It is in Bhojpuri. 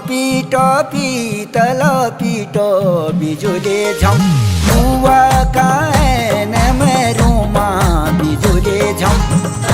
पीट पीतल पीट बिजुले झम बुवा कान में रूमा बिजुले झम